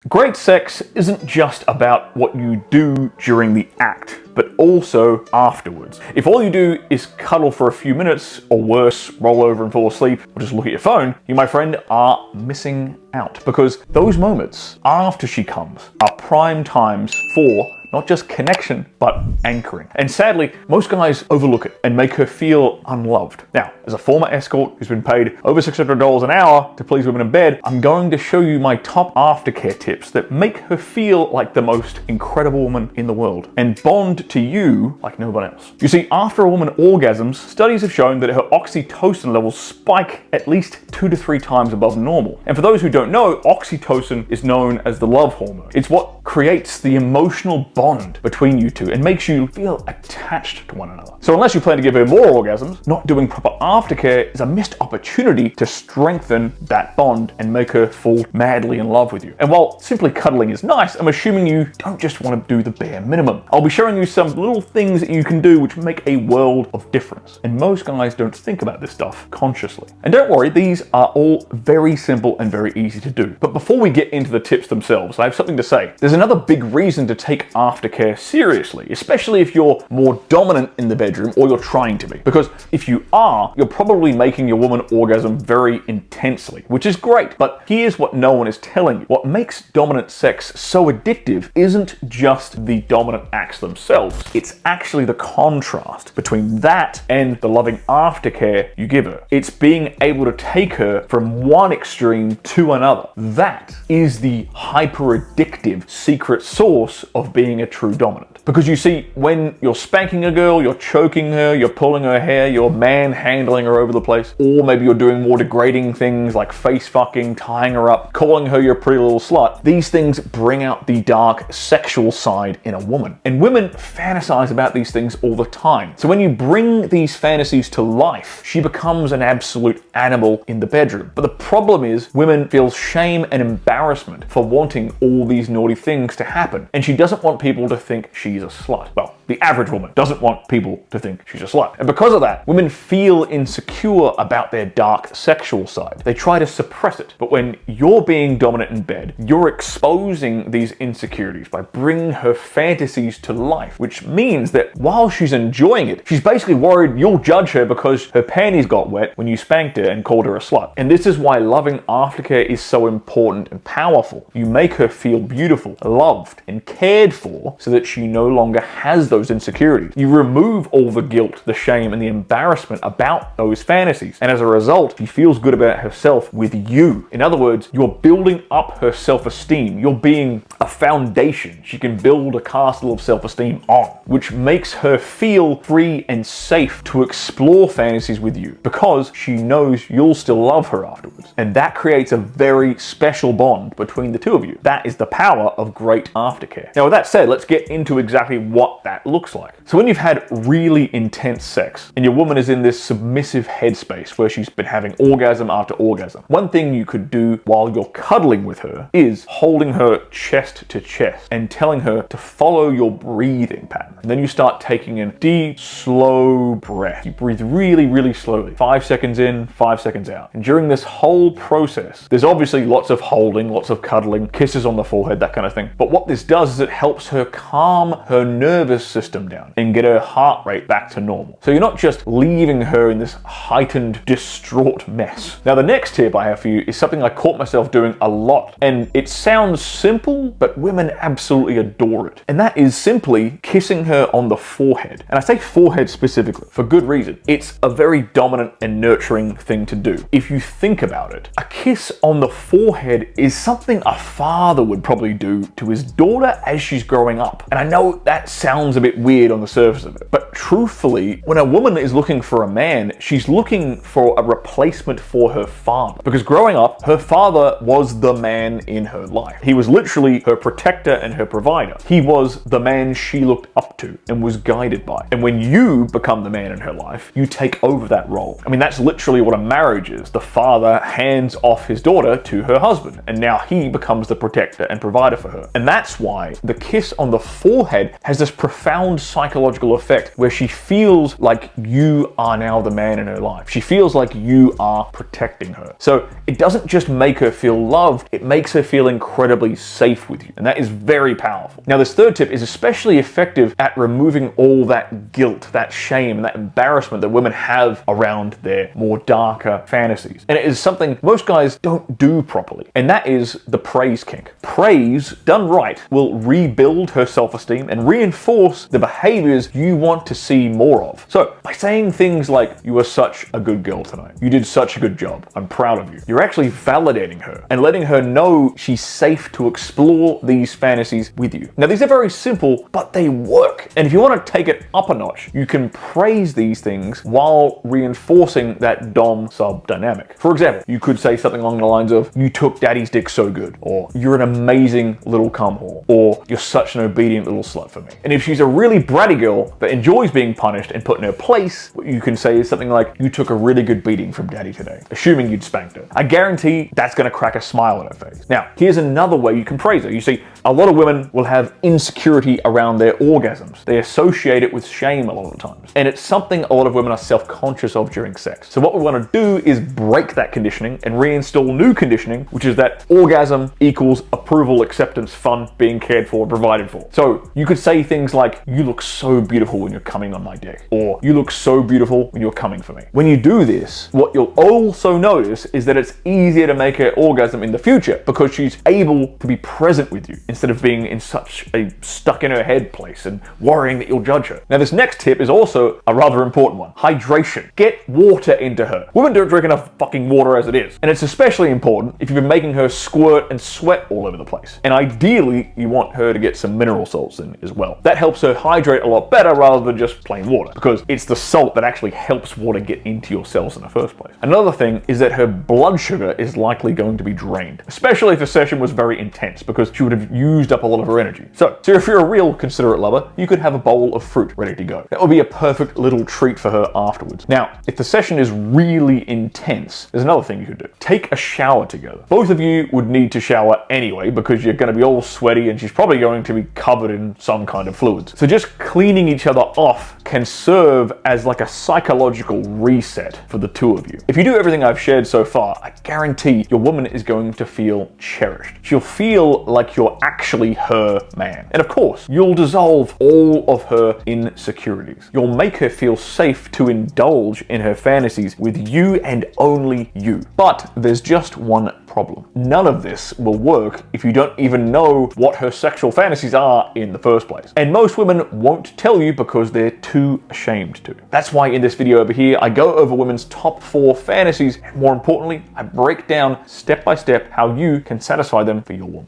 Great sex isn't just about what you do during the act, but also afterwards. If all you do is cuddle for a few minutes, or worse, roll over and fall asleep, or just look at your phone, you, my friend, are missing out. Because those moments after she comes are prime times for not just connection, but anchoring. And sadly, most guys overlook it and make her feel unloved. Now, as a former escort who's been paid over $600 an hour to please women in bed, I'm going to show you my top aftercare tips that make her feel like the most incredible woman in the world and bond to you like no one else. You see, after a woman orgasms, studies have shown that her oxytocin levels spike at least 2 to 3 times above normal. And for those who don't know, oxytocin is known as the love hormone. It's what creates the emotional bond between you two and makes you feel attached to one another. So unless you plan to give her more orgasms, not doing proper aftercare is a missed opportunity to strengthen that bond and make her fall madly in love with you. And while simply cuddling is nice, I'm assuming you don't just want to do the bare minimum. I'll be showing you some little things that you can do which make a world of difference. And most guys don't think about this stuff consciously. And don't worry, these are all very simple and very easy to do. But before we get into the tips themselves, I have something to say. There's another big reason to take aftercare seriously, especially if you're more dominant in the bedroom or you're trying to be. Because if you are, you're probably making your woman orgasm very intensely, which is great. But here's what no one is telling you. What makes dominant sex so addictive isn't just the dominant acts themselves. It's actually the contrast between that and the loving aftercare you give her. It's being able to take her from one extreme to another. That is the hyper addictive secret sauce of being a true dominant. Because you see, when you're spanking a girl, you're choking her, you're pulling her hair, you're manhandling her over the place, or maybe you're doing more degrading things like face fucking, tying her up, calling her your pretty little slut, these things bring out the dark sexual side in a woman. And women fantasize about these things all the time. So when you bring these fantasies to life, she becomes an absolute animal in the bedroom. But the problem is, women feel shame and embarrassment for wanting all these naughty things to happen. And she doesn't want people to think she's a slut. Well, the average woman doesn't want people to think she's a slut. And because of that, women feel insecure about their dark sexual side. They try to suppress it. But when you're being dominant in bed, you're exposing these insecurities by bringing her fantasies to life, which means that while she's enjoying it, she's basically worried you'll judge her because her panties got wet when you spanked her and called her a slut. And this is why loving aftercare is so important and powerful. You make her feel beautiful, loved, and cared for so that she no longer has those insecurities. You remove all the guilt, the shame, and the embarrassment about those fantasies. And as a result, she feels good about herself with you. In other words, you're building up her self-esteem. You're being a foundation she can build a castle of self-esteem on, which makes her feel free and safe to explore fantasies with you because she knows you'll still love her afterwards. And that creates a very special bond between the two of you. That is the power of great aftercare. Now, with that said, let's get into exactly what that looks like. So when you've had really intense sex and your woman is in this submissive headspace where she's been having orgasm after orgasm, one thing you could do while you're cuddling with her is holding her chest to chest and telling her to follow your breathing pattern. And then you start taking in deep, slow breath. You breathe really, really slowly. 5 seconds in, 5 seconds out. And during this whole process, there's obviously lots of holding, lots of cuddling, kisses on the forehead, that kind of thing. But what this does is it helps her calm her nervous system down and get her heart rate back to normal. So you're not just leaving her in this heightened, distraught mess. Now, the next tip I have for you is something I caught myself doing a lot. And it sounds simple, but women absolutely adore it. And that is simply kissing her on the forehead. And I say forehead specifically for good reason. It's a very dominant and nurturing thing to do. If you think about it, a kiss on the forehead is something a father would probably do to his daughter as she's growing up. And I know that sounds a bit weird on the surface of it, but truthfully, when a woman is looking for a man, she's looking for a replacement for her father. Because growing up, her father was the man in her life. He was literally her protector and her provider. He was the man she looked up to and was guided by. And when you become the man in her life, you take over that role. I mean, that's literally what a marriage is. The father hands off his daughter to her husband, and now he becomes the protector and provider for her. And that's why the kiss on the forehead has this profound profound psychological effect where she feels like you are now the man in her life. She feels like you are protecting her. So it doesn't just make her feel loved, it makes her feel incredibly safe with you. And that is very powerful. Now, this third tip is especially effective at removing all that guilt, that shame, and that embarrassment that women have around their more darker fantasies. And it is something most guys don't do properly, and that is the praise kink. Praise, done right, will rebuild her self-esteem and reinforce the behaviors you want to see more of. So, by saying things like, "You were such a good girl tonight. You did such a good job. I'm proud of you," you're actually validating her and letting her know she's safe to explore these fantasies with you. Now, these are very simple, but they work. And if you want to take it up a notch, you can praise these things while reinforcing that dom-sub dynamic. For example, you could say something along the lines of, "You took daddy's dick so good," or "You're an amazing little cumhole," or "You're such an obedient little slut for me." And if she's a really bratty girl that enjoys being punished and put in her place, what you can say is something like, "You took a really good beating from daddy today," assuming you'd spanked her. I guarantee that's going to crack a smile on her face. Now, here's another way you can praise her. You see, a lot of women will have insecurity around their orgasms. They associate it with shame a lot of the times. And it's something a lot of women are self-conscious of during sex. So what we want to do is break that conditioning and reinstall new conditioning, which is that orgasm equals approval, acceptance, fun, being cared for, provided for. So you could say things like, "You look so beautiful when you're coming on my dick," or "You look so beautiful when you're coming for me." When you do this, what you'll also notice is that it's easier to make her orgasm in the future because she's able to be present with you instead of being in such a stuck in her head place and worrying that you'll judge her. Now, this next tip is also a rather important one. Hydration. Get water into her. Women don't drink enough fucking water as it is. And it's especially important if you've been making her squirt and sweat all over the place. And ideally, you want her to get some mineral salts in as well. That helps her hydrate a lot better rather than just plain water, because it's the salt that actually helps water get into your cells in the first place. Another thing is that her blood sugar is likely going to be drained, especially if the session was very intense, because she would have used up a lot of her energy. So if you're a real considerate lover, you could have a bowl of fruit ready to go. That would be a perfect little treat for her afterwards. Now, if the session is really intense, there's another thing you could do. Take a shower together. Both of you would need to shower anyway because you're going to be all sweaty and she's probably going to be covered in some kind of fluids. So just cleaning each other off can serve as like a psychological reset for the two of you. If you do everything I've shared so far, I guarantee your woman is going to feel cherished. She'll feel like you're actually her man. And of course, you'll dissolve all of her insecurities. You'll make her feel safe to indulge in her fantasies with you and only you. But there's just one problem. None of this will work if you don't even know what her sexual fantasies are in the first place. And most women won't tell you because they're too ashamed to. That's why in this video over here, I go over women's top 4 fantasies, and more importantly, I break down step by step how you can satisfy them for your woman.